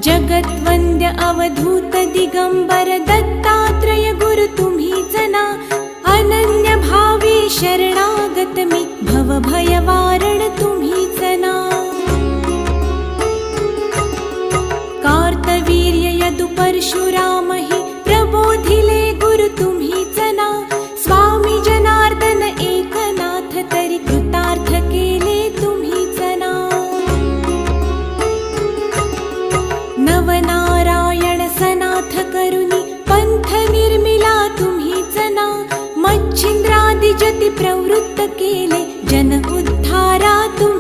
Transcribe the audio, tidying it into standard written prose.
जगद्वन्द्य अवधूत दिगंबर दत्तात्रय गुरु तुम्हीच ना, अनन्य भावे शरणागत मी भवभय वारण तुम्हीच ना। कार्तवीर्य यदु परशुराम हि प्रबोधिले गुरु तुम्हीच ना, स्वामी जनार्दन एकनाथ तरी कृतार्थ केले तुम्हीच ना। नवनारायण सनाथ करुनी पंथ निर्मिला तुम्हीच ना, मच्छिंद्रादि जति प्रवृत्त केले जन उद्धारा तुम्हीच